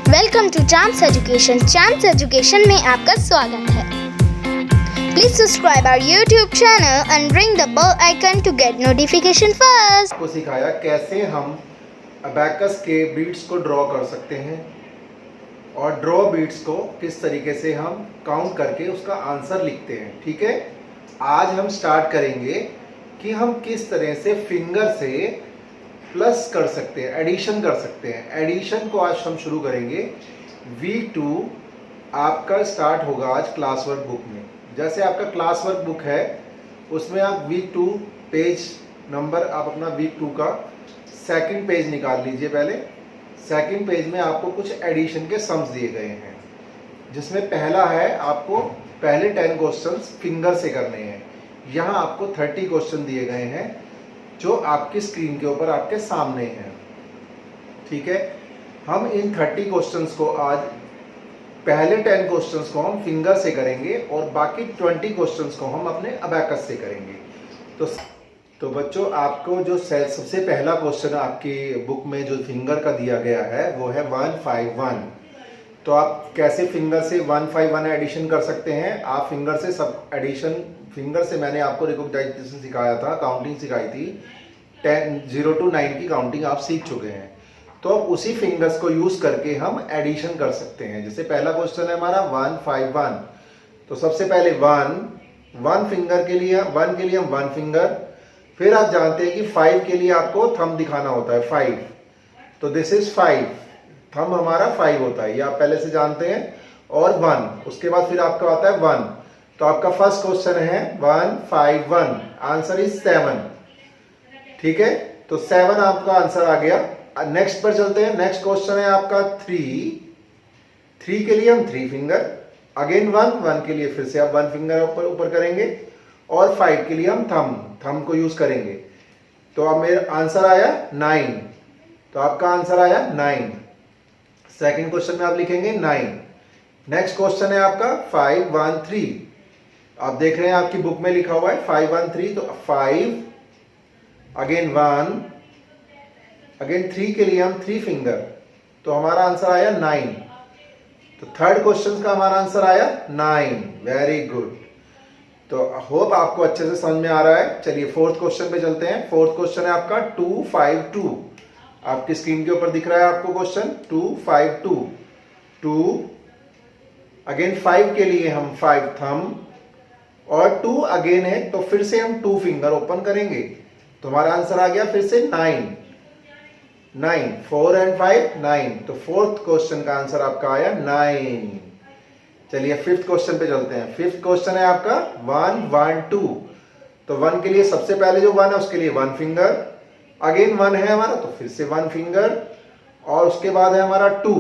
Welcome to Chance Education. Chance Education में आपका स्वागत है। Please subscribe our YouTube channel and ring the bell icon to get notification first. को सिखाया कैसे हम अबैकस के बीट्स को ड्रॉ कर सकते हैं और ड्रॉ बीट्स को किस तरीके से हम काउंट करके उसका आंसर लिखते हैं। ठीक है, आज हम स्टार्ट करेंगे कि हम किस तरह से फिंगर से प्लस कर सकते हैं, एडिशन कर सकते हैं। एडिशन को आज हम शुरू करेंगे। वीक 2 आपका स्टार्ट होगा आज क्लास वर्क बुक में। जैसे आपका क्लास वर्क बुक है उसमें आप वीक 2 पेज नंबर आप अपना वीक 2 का सेकंड पेज निकाल लीजिए। पहले सेकंड पेज में आपको कुछ एडिशन के सम्स दिए गए हैं, जिसमें पहला है आपको पहले 10 क्वेश्चंस फिंगर से करने हैं। यहाँ आपको 30 क्वेश्चन दिए गए हैं जो आपकी स्क्रीन के ऊपर आपके सामने हैं। ठीक है, हम इन 30 क्वेश्चंस को आज पहले 10 क्वेश्चंस को हम फिंगर से करेंगे और बाकी 20 क्वेश्चंस को हम अपने अबैकस से करेंगे। तो बच्चों, आपको जो सबसे पहला क्वेश्चन आपकी बुक में जो फिंगर का दिया गया है वो है 151। तो आप कैसे फिंगर से 151 एडिशन कर सकते हैं। आप फिंगर से सब एडिशन, फिंगर से मैंने आपको रिकॉग्नाइजेशन सिखाया था, काउंटिंग सिखाई थी, 0 to 9 की काउंटिंग आप सीख चुके हैं। तो अब उसी फिंगर्स को यूज करके हम एडिशन कर सकते हैं। जैसे पहला क्वेश्चन है हमारा 151, तो सबसे पहले 1 फिंगर के लिए 1 के लिए हम 1 फिंगर, फिर आप जानते हैं कि 5 के लिए आपको थंब दिखाना होता है 5, तो दिस इज 5, थंब हमारा 5 होता है, ये आप पहले से जानते हैं। और 1 उसके बाद फिर आपका आता है 1। तो आपका फर्स्ट क्वेश्चन है 151, आंसर इज 7। ठीक है, तो 7 आपका आंसर आ गया। नेक्स्ट पर चलते हैं। नेक्स्ट क्वेश्चन है आपका 3 के लिए हम 3 फिंगर, अगेन 1 के लिए फिर से आप 1 फिंगर ऊपर करेंगे, और 5 के लिए हम थंब को यूज करेंगे। तो अब मेरा आंसर आया 9, तो आपका आंसर आया 9। सेकंड क्वेश्चन में आप लिखेंगे 9। नेक्स्ट क्वेश्चन है आपका 513, आप देख रहे हैं आपकी बुक में लिखा हुआ है 513, तो 5 अगेन 1 अगेन 3 के लिए हम 3 फिंगर, तो हमारा आंसर आया 9। तो थर्ड क्वेश्चन का हमारा आंसर आया 9। Very good. तो होप आपको अच्छे से समझ में आ रहा है। चलिए फोर्थ क्वेश्चन पे चलते हैं। फोर्थ क्वेश्चन है आपका 252, आपकी स्क्रीन के ऊपर दिख रहा है आपको क्वेश्चन 252। 2 अगेन 5 के लिए हम 5 थंब, और 2 अगेन है तो फिर से हम 2 फिंगर ओपन करेंगे, तो हमारा आंसर आ गया फिर से 9। 4 and 5 9, तो फोर्थ क्वेश्चन का आंसर आपका आया 9। चलिए फिफ्थ क्वेश्चन पे चलते हैं। फिफ्थ क्वेश्चन है आपका 112, तो 1 के लिए सबसे पहले जो 1 है उसके लिए 1 फिंगर, अगेन 1 है हमारा तो फिर से 1 फिंगर, और उसके बाद है हमारा 2,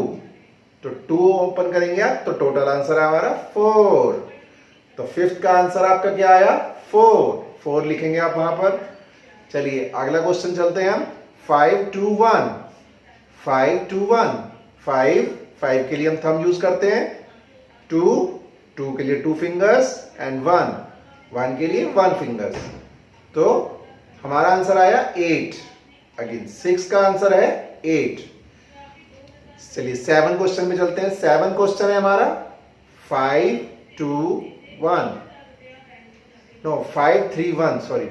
तो 2 ओपन करेंगे आप, तो टोटल आंसर है हमारा 4। तो फिफ्थ का आंसर आपका क्या आया 4 लिखेंगे आप वहां पर। चलिए अगला क्वेश्चन चलते हैं हम 521। 5 के लिए हम थंब यूज करते हैं, 2 के लिए 2 फिंगर्स, एंड 1 के लिए 1 फिंगर्स, तो हमारा आंसर आया 8। अगेन 6 का आंसर है 8। चलिए 7 क्वेश्चन में चलते हैं। 7 क्वेश्चन है हमारा 531, सॉरी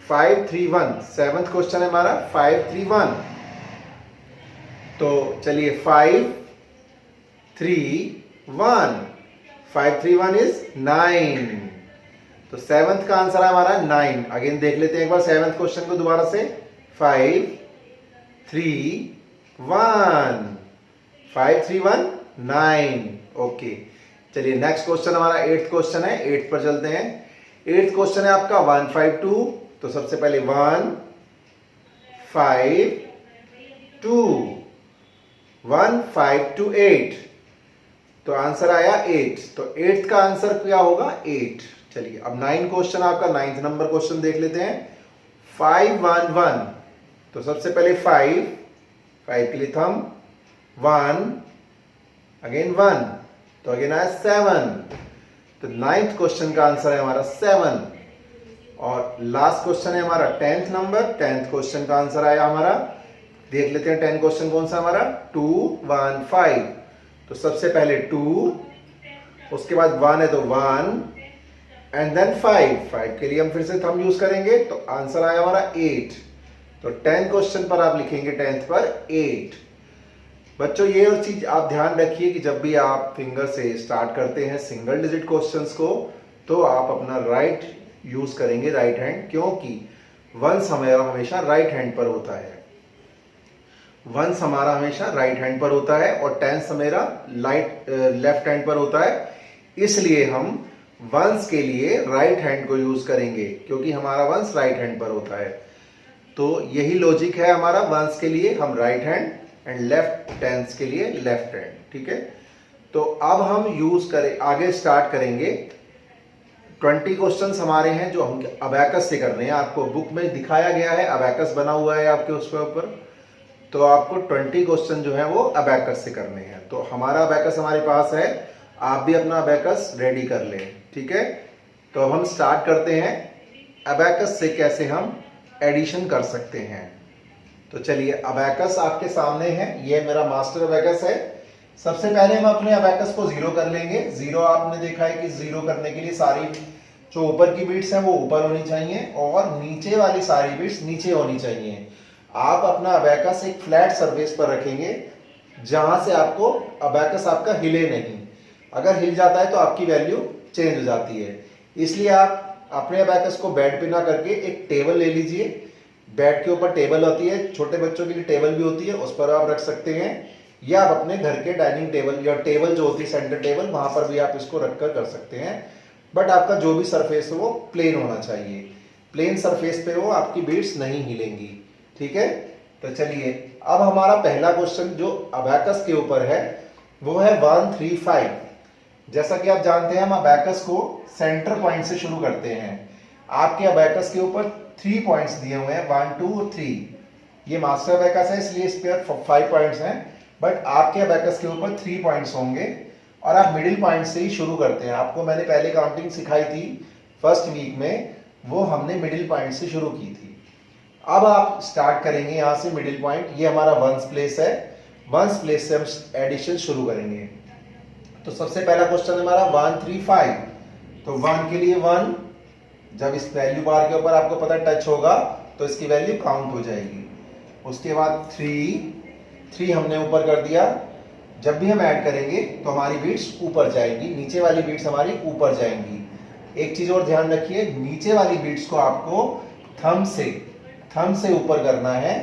531। 7th क्वेश्चन है हमारा 531। तो चलिए 531 इज 9, तो 7th का आंसर है हमारा 9। अगेन देख लेते हैं एक बार 7th क्वेश्चन को दोबारा से। 531 9। ओके, चलिए नेक्स्ट क्वेश्चन हमारा 8th क्वेश्चन है। 8th पर चलते हैं। 8th क्वेश्चन है आपका 152, तो सबसे पहले 1 5 2 1 5 2 8, तो आंसर आया 8। तो 8th का आंसर क्या होगा 8। चलिए अब 9 क्वेश्चन आपका 9th नंबर क्वेश्चन देख लेते हैं। 511, तो सबसे पहले 5 के लिए थंब, 1 अगेन 1, तो अगेन आया 7। तो 9th क्वेश्चन का आंसर है हमारा 7। और लास्ट क्वेश्चन है हमारा 10th नंबर। 10th क्वेश्चन का आंसर आया हमारा, देख लेते हैं 10 क्वेश्चन कौन सा हमारा 215। तो सबसे पहले 2, उसके बाद 1 है तो 1 एंड देन 5 के लिए हम फिर से थंब यूज करेंगे, तो आंसर आया हमारा 8। तो 10 क्वेश्चन पर आप लिखेंगे 10th पर 8। बच्चों ये और चीज आप ध्यान रखिए कि जब भी आप फिंगर से स्टार्ट करते हैं सिंगल डिजिट क्वेश्चंस को, तो आप अपना राइट यूज करेंगे, राइट हैंड, क्योंकि वंस हमेशा राइट हैंड पर होता है। वंस हमारा हमेशा राइट हैंड पर होता है और टेंस मेरा लेफ्ट हैंड पर होता है, इसलिए हम वंस के लिए राइट हैंड को यूज करेंगे क्योंकि हमारा वंस राइट हैंड पर होता है। तो यही लॉजिक है हमारा, वंस के लिए हम right hand and left tens के लिए लेफ्ट हैंड। ठीक है, तो अब हम यूज करें, आगे स्टार्ट करेंगे। 20 क्वेश्चंस हमारे हैं जो हम अबैकस से कर रहे हैं। आपको बुक में दिखाया गया है, अबैकस बना हुआ है आपके उसके ऊपर, तो आपको 20 क्वेश्चन जो है वो अबैकस से करने हैं। तो हमारा अबैकस हमारे पास है, आप भी अपना अबैकस रेडी कर लें। ठीक है, तो अब हम स्टार्ट करते हैं अबैकस से कैसे हम एडिशन कर सकते हैं। तो चलिए, अबैकस आपके सामने है, ये मेरा मास्टर अबैकस है। सबसे पहले हम अपने अबैकस को 0 कर लेंगे। 0 आपने देखा है कि 0 करने के लिए सारी जो ऊपर की बीट्स हैं वो ऊपर होनी चाहिए और नीचे वाली सारी बीट्स नीचे होनी चाहिए। आप अपना अबैकस एक फ्लैट सरफेस पर रखेंगे जहां से आपको अबैकस आपका हिले नहीं। अगर हिल जाता है तो आपकी वैल्यू चेंज हो जाती है। इसलिए आप अपने अबैकस को बेड पे ना करके एक टेबल ले लीजिए। बेड के ऊपर टेबल होती है, छोटे बच्चों के लिए टेबल भी होती है, उस पर आप रख सकते हैं, या आप अपने घर के डाइनिंग टेबल या टेबल जो होती है सेंटर टेबल, वहां पर भी आप इसको रखकर कर सकते हैं। बट आपका जो भी सरफेस है वो प्लेन होना चाहिए। प्लेन सरफेस पे हो, आपकी बीट्स नहीं हिलेंगी। ठीक है, तो चलिए, अब हमारा पहला क्वेश्चन जो अबैकस के ऊपर है वो है 1 3 5। जैसा कि आप जानते हैं हम अबैकस को सेंटर पॉइंट से शुरू करते हैं। आपके अबैकस के ऊपर 3 पॉइंट्स दिए हुए हैं, 1 2 और 3। ये मास्टर अबैकस है इसलिए इस पर 5 पॉइंट्स हैं, बट आपके अबैकस के ऊपर 3 पॉइंट्स होंगे और आप मिडिल पॉइंट से ही शुरू करते हैं। आपको मैंने पहले काउंटिंग सिखाई थी फर्स्ट वीक में, वो हमने मिडिल पॉइंट से शुरू की थी। अब आप स्टार्ट करेंगे यहाँ से मिडिल पॉइंट, ये हमारा वंस प्लेस है। वंस प्लेस से हम एडिशन शुरू करेंगे। तो सबसे पहला क्वेश्चन हमारा 1 3 5। तो 1 के लिए 1, जब इस वैल्यू बार के ऊपर आपको पता टच होगा तो इसकी वैल्यू काउंट हो जाएगी। उसके बाद 3 हमने ऊपर कर दिया। जब भी हम ऐड करेंगे तो हमारी बीट्स ऊपर जाएंगी, नीचे वाली बीट्स हमारी ऊपर जाएंगी। एक चीज और ध्यान रखिए, नीचे वाली बीट्स को आपको थंब से ऊपर करना है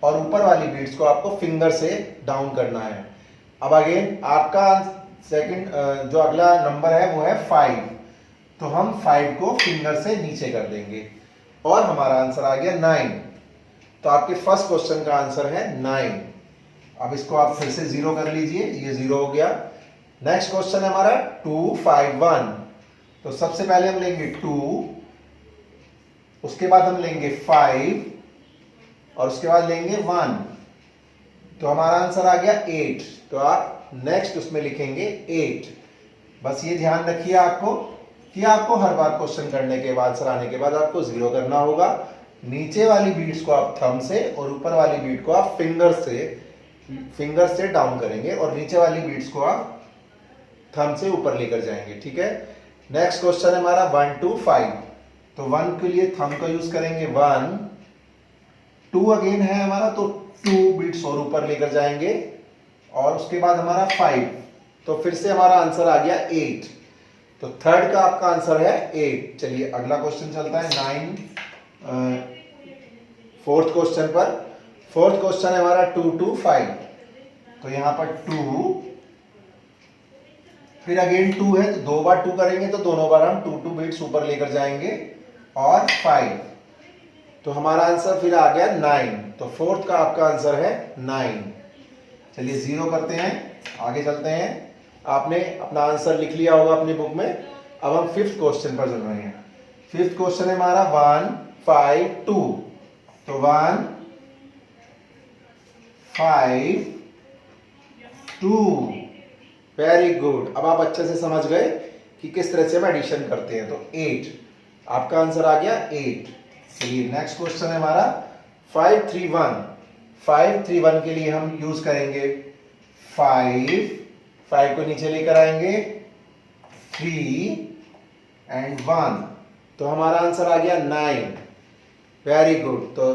और ऊपर वाली बीट्स को आपको फिंगर से डाउन करना है। अब अगेन आपका सेकंड जो अगला नंबर है वो है 5। तो हम 5 को फिंगर से नीचे कर देंगे और हमारा आंसर आ गया 9। तो आपके फर्स्ट क्वेश्चन का आंसर है 9। अब इसको आप फिर से 0 कर लीजिए, ये 0 हो गया। नेक्स्ट क्वेश्चन है हमारा 2 5 1। तो सबसे पहले हम लेंगे 2, उसके बाद हम लेंगे 5 और उसके बाद लेंगे 1। तो हमारा आंसर आ गया 8। तो आप नेक्स्ट उसमें लिखेंगे 8। बस ये ध्यान रखिए आपको कि आपको हर बार क्वेश्चन करने के बाद, आंसर आने के बाद आपको 0 करना होगा। नीचे वाली बीट्स को आप थंब से और ऊपर वाली बीट को आप फिंगर से डाउन करेंगे और नीचे वाली बीट्स को आप थंब से ऊपर लेकर जाएंगे। ठीक है, नेक्स्ट क्वेश्चन है हमारा 1 2 5। तो 1 के लिए थंब का यूज करेंगे 1, 2 अगेन है हमारा, तो 2 बीट्स और ऊपर लेकर जाएंगे और उसके बाद हमारा 5। तो फिर से हमारा आंसर आ गया 8। तो थर्ड का आपका आंसर है 8। चलिए अगला क्वेश्चन चलता है 9 फोर्थ क्वेश्चन पर। फोर्थ क्वेश्चन है हमारा 2 2 5। तो यहां पर 2, फिर अगेन 2 है, तो 2 बार 2 करेंगे तो दोनों बार हम 2 2 बीट्स ऊपर लेकर जाएंगे और 5। तो हमारा आंसर फिर आ गया 9। तो फोर्थ का आपका आंसर है 9। चलिए 0 करते हैं, आगे चलते हैं। आपने अपना आंसर लिख लिया होगा अपनी बुक में। अब हम फिफ्थ क्वेश्चन पर चल रहे हैं। फिफ्थ क्वेश्चन है हमारा 1 5 2। तो 1 5 2। Very good. अब आप अच्छे से समझ गए कि किस तरह से हम एडिशन करते हैं। तो 8 आपका आंसर आ गया 8। चलिए नेक्स्ट क्वेश्चन है हमारा 5 3 1। 5 3 1 के लिए हम यूज करेंगे 5 5 को नीचे लेकर आएंगे, 3 एंड 1, तो हमारा आंसर आ गया 9। Very good. तो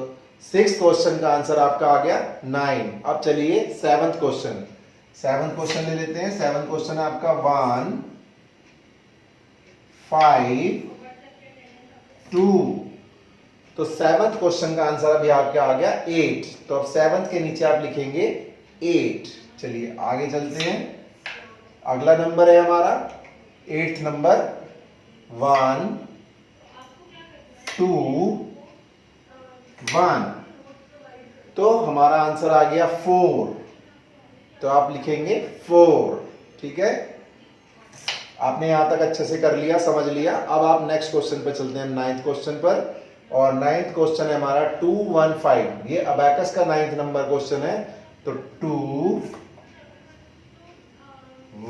6th क्वेश्चन का आंसर आपका आ गया 9। अब चलिए 7th क्वेश्चन। 7th क्वेश्चन ले लेते हैं। 7th क्वेश्चन है आपका 1 5 2। तो 7th क्वेश्चन का आंसर अभी आपका आ गया 8। तो अब 7th के नीचे आप लिखेंगे 8। चलिए आगे चलते हैं। अगला नंबर है हमारा 8th नंबर 1 2 1। तो हमारा आंसर आ गया 4। तो आप लिखेंगे 4। ठीक है, आपने यहां तक अच्छे से कर लिया, समझ लिया। अब आप नेक्स्ट क्वेश्चन पे चलते हैं, 9th क्वेश्चन पर। और 9th क्वेश्चन है हमारा 2 1 5। ये अबैकस का 9th नंबर क्वेश्चन है। तो 2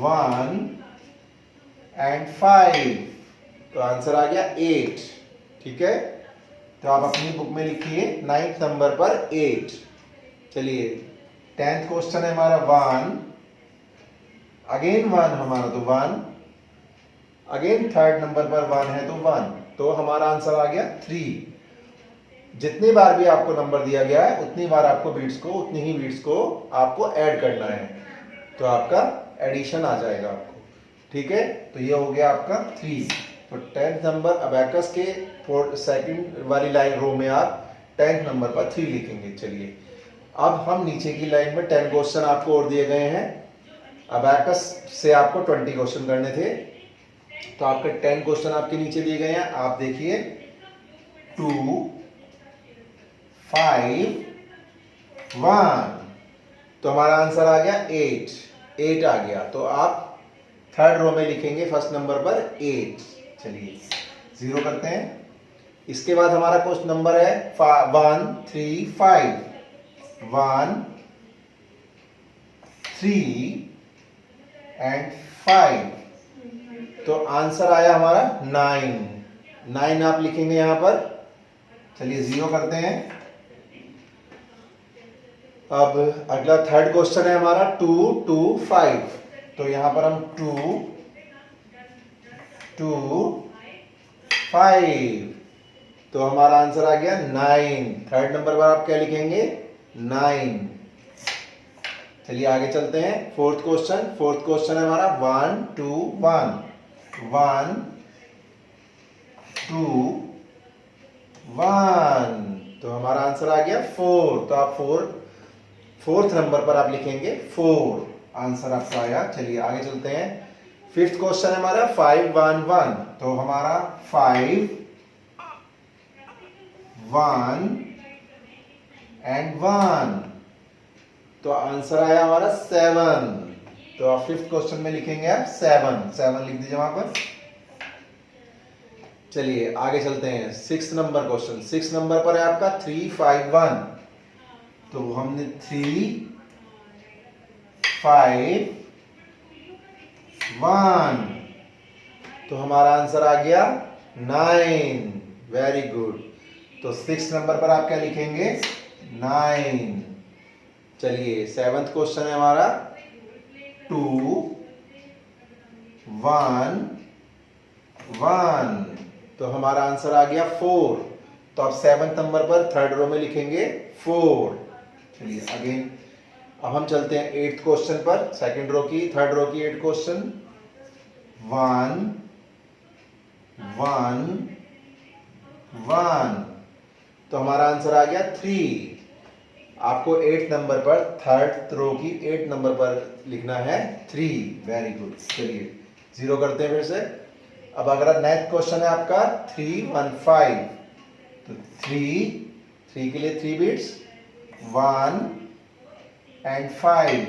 1 एंड 5, तो आंसर आ गया 8। ठीक है, तो आप अपनी बुक में लिखिए 9th नंबर पर 8। चलिए 10th क्वेश्चन है हमारा 1 अगेन 1, हमारा तो 1 अगेन 3rd नंबर पर 1 है तो 1, तो हमारा आंसर आ गया 3। जितनी बार भी आपको नंबर दिया गया है उतनी बार आपको बीट्स को, उतनी ही बीट्स को आपको ऐड करना है, तो आपका एडिशन आ जाएगा आपको। ठीक है, तो ये हो गया आपका 3। तो 10th नंबर अबैकस के 2nd वाली लाइन रो में आप 10th नंबर पर 3 लिखेंगे। चलिए अब हम नीचे की लाइन में 10 क्वेश्चन आपको और दिए गए हैं। अबैकस से आपको 20 क्वेश्चन करने थे, तो आपके 10 क्वेश्चन आपके नीचे दिए गए हैं। आप देखिए 2 5 1, तो हमारा आंसर आ गया 8 आ गया। तो आप 3rd रो में लिखेंगे फर्स्ट नंबर पर 8। चलिए 0 करते हैं। इसके बाद हमारा क्वेश्चन नंबर है 1 3 5। 1 3 एंड 5, तो आंसर आया हमारा 9 आप लिखेंगे यहां पर। चलिए 0 करते हैं। अब अगला 3rd क्वेश्चन है हमारा 2 2 5। तो यहां पर हम 2 2 5, तो हमारा आंसर आ गया 9। 3rd नंबर पर आप क्या लिखेंगे 9। चलिए आगे चलते हैं। 4th क्वेश्चन है हमारा 1 2 1। 1 2 1, तो हमारा आंसर आ गया 4। तो आप 4th नंबर पर आप लिखेंगे 4, आंसर आपका आया। चलिए आगे चलते हैं। 5th क्वेश्चन है हमारा 5 1 1। तो हमारा 5 1 एंड 1, तो आंसर आया हमारा 7। तो आप 5th क्वेश्चन में लिखेंगे आप 7 लिख दीजिए वहां पर। चलिए आगे चलते हैं। 6th number question. 6th number पर है आपका 3 5 1। तो हमने 3 5 1, तो हमारा आंसर आ गया 9। Very good. तो 6th नंबर पर आप क्या लिखेंगे 9। चलिए 7th क्वेश्चन है हमारा 2 1 1, तो हमारा आंसर आ गया 4। तो आप 7th नंबर पर 3rd रो में लिखेंगे 4। चलिए अगेन अब हम चलते हैं 8th क्वेश्चन पर। 2nd रो की 3rd रो की 8th क्वेश्चन 1 1 1, तो हमारा आंसर आ गया 3। आपको 8th नंबर पर 3rd रो की 8th नंबर पर लिखना है 3। Very good. चलिए 0 करते हैं फिर से। अब अगला 9th क्वेश्चन है आपका 3 1 5। तो 3 के लिए 3 बिट्स 1 एंड 5,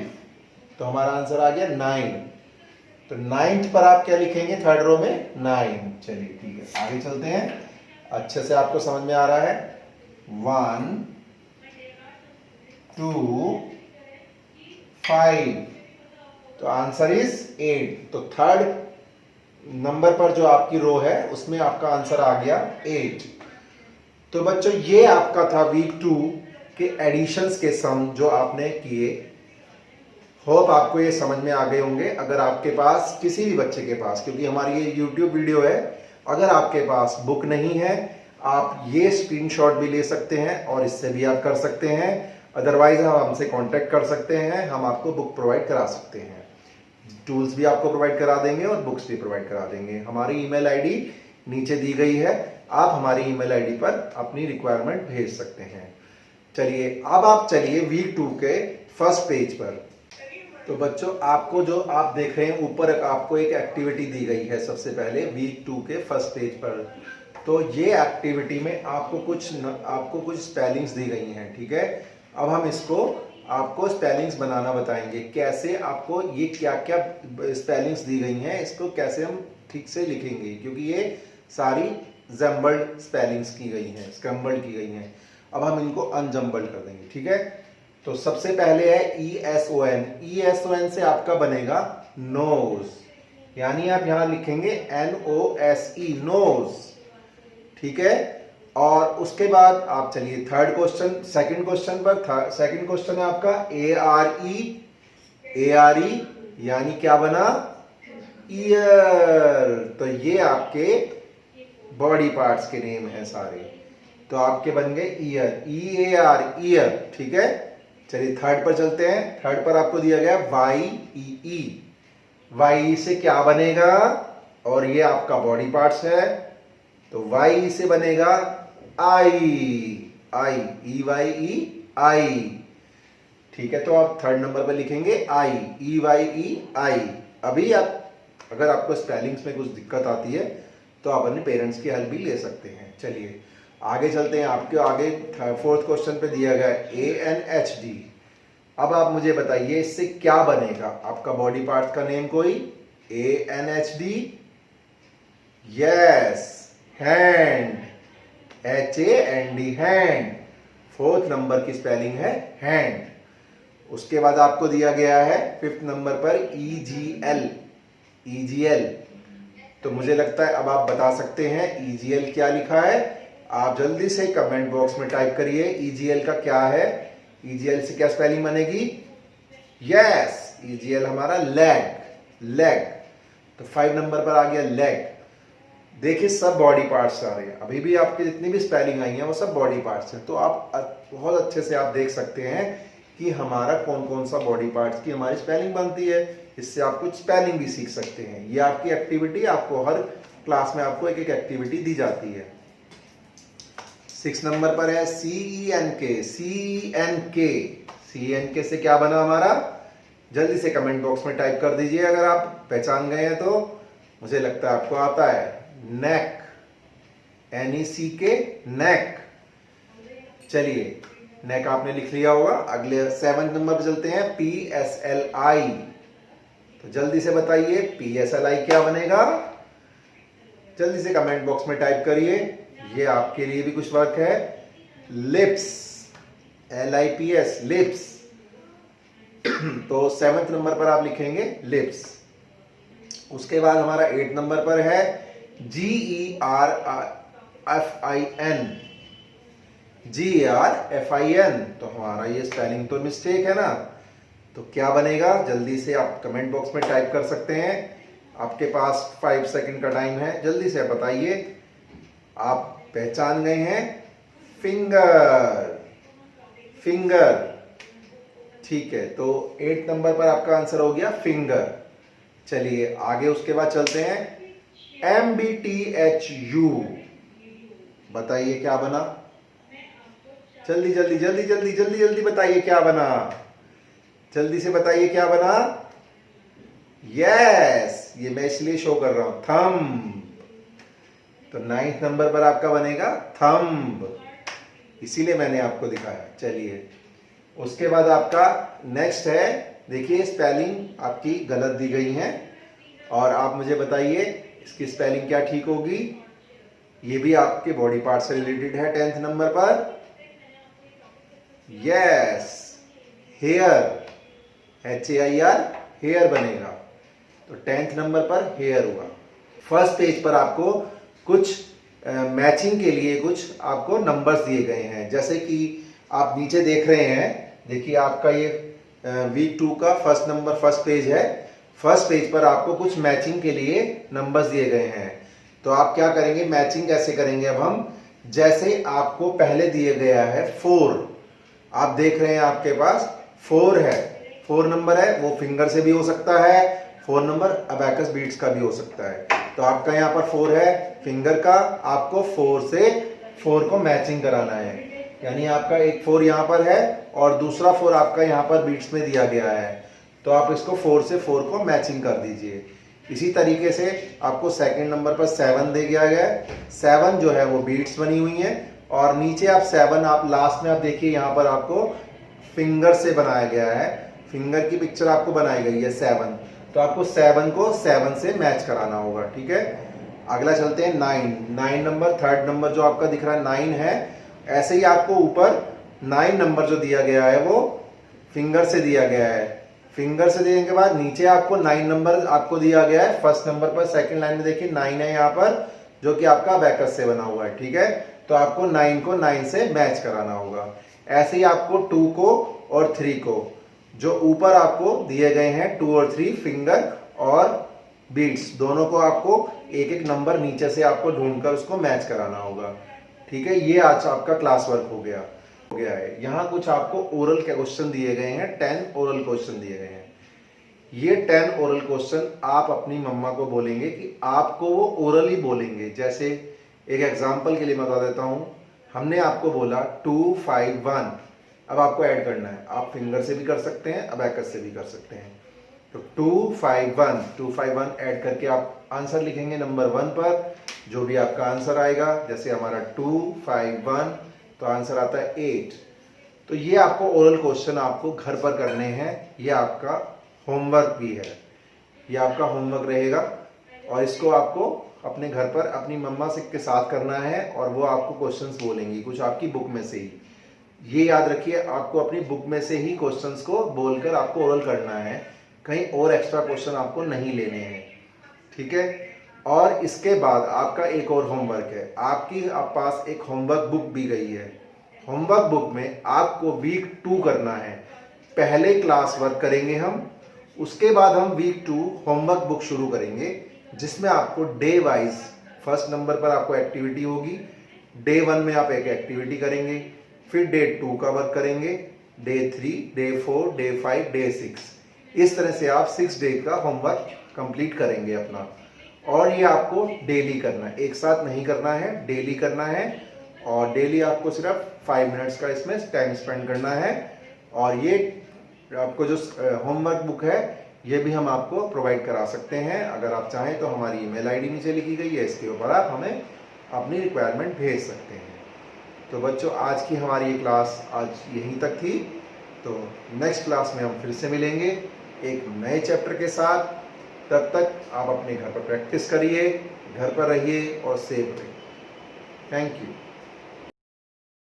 तो हमारा आंसर आ गया 9। तो 9th पर आप क्या लिखेंगे 3rd रो में 9। चलिए ठीक है आगे चलते हैं। अच्छे से आपको समझ में आ रहा है। 1 2 5, तो आंसर इज 8। तो 3rd नंबर पर जो आपकी रो है उसमें आपका आंसर आ गया 8। तो बच्चों ये आपका था वीक 2 के एडिशंस के सम जो आपने किए। होप आपको ये समझ में आ गए होंगे। अगर आपके पास किसी भी बच्चे के पास, क्योंकि हमारी ये YouTube वीडियो है, अगर आपके पास बुक नहीं है आप ये स्क्रीनशॉट भी ले सकते हैं और इससे भी आप कर सकते हैं। अदरवाइज हम हमसे कांटेक्ट कर सकते हैं, हम आपको बुक प्रोवाइड करा सकते हैं। टूल्स भी आपको प्रोवाइड करा देंगे और बुक्स भी प्रोवाइड करा देंगे। हमारी ईमेल आईडी नीचे दी गई है, आप हमारी ईमेल आईडी पर अपनी रिक्वायरमेंट भेज सकते हैं। चलिए अब आप चलिए वीक 2 के फर्स्ट पेज पर। तो बच्चों आपको जो आप देख रहे हैं ऊपर आपको एक एक्टिविटी दी गई है सबसे पहले वीक 2 के फर्स्ट पेज पर। तो ये एक्टिविटी में आपको कुछ स्पेलिंग्स दी गई हैं, ठीक है। अब हम इसको आपको स्पेलिंग्स बनाना बताएंगे, कैसे आपको ये क्या क्या स्पेलिंग्स दी गई हैं, इसको कैसे हम ठीक से लिखेंगे, क्योंकि ये सारी जम्बल्ड स्पेलिंग्स की गई हैं, स्क्रम्बल्ड की गई हैं। अब हम इनको अनजम्बल्ड कर देंगे, ठीक है। तो सबसे पहले है ESON। ESON से आपका बनेगा नोज, यानी आप यहां लिखेंगे NOSE, नोज, ठीक है। और उसके बाद आप चलिए थर्ड क्वेश्चन, सेकंड क्वेश्चन पर। सेकंड क्वेश्चन है आपका ARE, यानी क्या बना, ईयर। तो ये आपके बॉडी पार्ट्स के नेम है सारे, तो आपके बन गए ईयर, EAR, ईयर, ठीक है। चलिए थर्ड पर चलते हैं। थर्ड पर आपको दिया गया YEE। YE से क्या बनेगा, और ये आपका बॉडी पार्ट्स है, तो YE से बनेगा EYE, ठीक है। तो आप थर्ड नंबर पर लिखेंगे EYE। अभी आप अगर आपको स्पेलिंग्स में कुछ दिक्कत आती है तो आप अपने पेरेंट्स की हेल्प भी ले सकते हैं। चलिए आगे चलते हैं। आपके आगे फोर्थ क्वेश्चन पे दिया गया ANHD। अब आप मुझे बताइए इससे क्या बनेगा, आपका बॉडी पार्ट का नेम कोई, ANHD, yes, hand, HAND, hand. Fourth number की स्पेलिंग है हैंड। उसके बाद आपको दिया गया है फिफ्थ नंबर पर EGL। तो मुझे लगता है अब आप बता सकते हैं EGL क्या लिखा है। आप जल्दी से कमेंट बॉक्स में टाइप करिए EGL का क्या है, EGL से क्या स्पेलिंग बनेगी, यस, EGL हमारा लेग। तो 5 नंबर पर आ गया लेग। देखिए सब बॉडी पार्ट्स आ रहे हैं, अभी भी आपकी जितनी भी स्पेलिंग आई है वो सब बॉडी पार्ट्स हैं। तो आप बहुत अच्छे से आप देख सकते हैं कि हमारा कौन कौन सा बॉडी पार्ट्स की हमारी स्पेलिंग बनती है। इससे आप कुछ स्पेलिंग भी सीख सकते हैं। ये आपकी एक्टिविटी, आपको हर क्लास में आपको एक एक एक्टिविटी दी जाती है। 6 नंबर पर है CENK से क्या बना हमारा, जल्दी से कमेंट बॉक्स में टाइप कर दीजिए अगर आप पहचान गए हैं तो। मुझे लगता है आपको आता है। नेक, NECK, नेक। चलिए नेक आपने लिख लिया होगा। अगले 7 नंबर पर चलते हैं PSLI। तो जल्दी से बताइए PSLI क्या बनेगा, जल्दी से कमेंट बॉक्स में टाइप करिए। ये आपके लिए भी कुछ वर्क है। Lips, LIPS, lips. तो 7th नंबर पर आप लिखेंगे लिप्स। उसके बाद हमारा 8 नंबर पर है GERFIN। तो हमारा ये स्पेलिंग तो मिस्टेक है ना, तो क्या बनेगा, जल्दी से आप कमेंट बॉक्स में टाइप कर सकते हैं। आपके पास 5 सेकंड का टाइम है, जल्दी से बताइए। आप पहचान गए हैं, फिंगर, ठीक है। तो 8 नंबर पर आपका आंसर हो गया फिंगर। चलिए आगे उसके बाद चलते हैं MBTHU। बताइए क्या बना, जल्दी बताइए क्या बना, जल्दी से बताइए क्या बना, यस, ये मैं इसलिए शो कर रहा हूं, थंब। तो 9th नंबर पर आपका बनेगा थंब, इसीलिए मैंने आपको दिखाया। चलिए उसके बाद आपका नेक्स्ट है, देखिए स्पेलिंग आपकी गलत दी गई है और आप मुझे बताइए इसकी स्पेलिंग क्या ठीक होगी। ये भी आपके बॉडी पार्ट से रिलेटेड है। 10th नंबर पर यस, हेयर, HAIR, हेयर बनेगा। तो 10th नंबर पर हेयर हुआ। फर्स्ट पेज पर आपको कुछ मैचिंग के लिए कुछ आपको नंबर्स दिए गए हैं, जैसे कि आप नीचे देख रहे हैं। देखिए आपका ये वीक 2 का फर्स्ट पेज है। फर्स्ट पेज पर आपको कुछ मैचिंग के लिए नंबर्स दिए गए हैं। तो आप क्या करेंगे, मैचिंग कैसे करेंगे अब हम, जैसे आपको पहले दिए गया है 4, आप देख रहे हैं आपके पास 4 है, 4 नंबर है, वो फिंगर से भी हो सकता है, 4 नंबर अबैकस बीट्स का भी हो सकता है। तो आपका यहाँ पर 4 है फिंगर का, आपको 4 से 4 को मैचिंग कराना है, यानी आपका एक 4 यहाँ पर है और दूसरा 4 आपका यहाँ पर बीट्स में दिया गया है। तो आप इसको 4 से 4 को मैचिंग कर दीजिए। इसी तरीके से आपको सेकंड नंबर पर 7 दे दिया गया है, 7 जो है वो बीट्स बनी हुई है और नीचे आप 7 आप लास्ट में आप देखिए यहाँ पर आपको फिंगर से बनाया गया है, फिंगर की पिक्चर आपको बनाई गई है 7। तो आपको 7 को 7 से मैच कराना होगा, ठीक है। अगला चलते हैं 9 नंबर, थर्ड नंबर जो आपका दिख रहा है 9 है। ऐसे ही आपको ऊपर 9 नंबर जो दिया गया है वो फिंगर से दिया गया है, फिंगर से देने के बाद नीचे आपको 9 नंबर आपको दिया गया है। फर्स्ट नंबर पर सेकंड लाइन में देखिए 9 है यहाँ पर, जो कि आपका अबैकस से बना हुआ है, ठीक है। तो आपको 9 को 9 से मैच कराना होगा। ऐसे ही आपको 2 को और 3 को, जो ऊपर आपको दिए गए हैं 2 और 3 फिंगर और बीट्स, दोनों को आपको एक एक नंबर नीचे से आपको ढूंढकर उसको मैच कराना होगा, ठीक है। ये आज आपका क्लास वर्क हो गया है। यहाँ कुछ आपको ओरल के क्वेश्चन दिए गए हैं, 10 ओरल क्वेश्चन दिए गए हैं। ये 10 ओरल क्वेश्चन आप अपनी मम्मा को बोलेंगे कि आपको वो ओरल ही बोलेंगे। जैसे एक एग्जांपल के लिए मैं बता देता हूँ, हमने आपको बोला 2 5 1, अब आपको ऐड करना है, आप फिंगर से भी कर सकते हैं, अबैकस से भी कर सकते हैं। तो 2 5 1 ऐड करके आप आंसर लिखेंगे नंबर 1 पर, जो भी आपका आंसर आएगा। जैसे हमारा 2 5 1 तो आंसर आता है 8। तो ये आपको ओरल क्वेश्चन आपको घर पर करने हैं, ये आपका होमवर्क भी है, ये आपका होमवर्क रहेगा और इसको आपको अपने घर पर अपनी मम्मा से के साथ करना है और वो आपको क्वेश्चंस बोलेंगी कुछ आपकी बुक में से ही। ये याद रखिए, आपको अपनी बुक में से ही क्वेश्चंस को बोलकर आपको ओरल करना है, कहीं और एक्स्ट्रा क्वेश्चन आपको नहीं लेने हैं, ठीक है। और इसके बाद आपका एक और होमवर्क है, आपकी पास एक होमवर्क बुक भी गई है। होमवर्क बुक में आपको वीक 2 करना है। पहले क्लास वर्क करेंगे हम, उसके बाद हम वीक 2 होमवर्क बुक शुरू करेंगे, जिसमें आपको डे वाइज फर्स्ट नंबर पर आपको एक्टिविटी होगी, डे 1 में आप एक एक्टिविटी करेंगे, फिर डे 2 का वर्क करेंगे, डे 3, डे 4, डे 5, डे 6। इस तरह से आप 6 डे का होमवर्क कंप्लीट करेंगे अपना। और ये आपको डेली करना है, एक साथ नहीं करना है, डेली करना है। और डेली आपको सिर्फ 5 मिनट्स का इसमें टाइम स्पेंड करना है। और ये आपको जो होमवर्क बुक है ये भी हम आपको प्रोवाइड करा सकते हैं, अगर आप चाहें तो हमारी ईमेल आईडी नीचे लिखी गई है, इसके ऊपर आप हमें अपनी रिक्वायरमेंट भेज सकते हैं। तो बच्चों, आज की हमारी ये क्लास आज यहीं तक थी। तो नेक्स्ट क्लास में हम फिर से मिलेंगे एक नए चैप्टर के साथ। तब तक आप अपने घर पर प्रैक्टिस करिए, घर पर रहिए और सेफ रहिए। Thank you.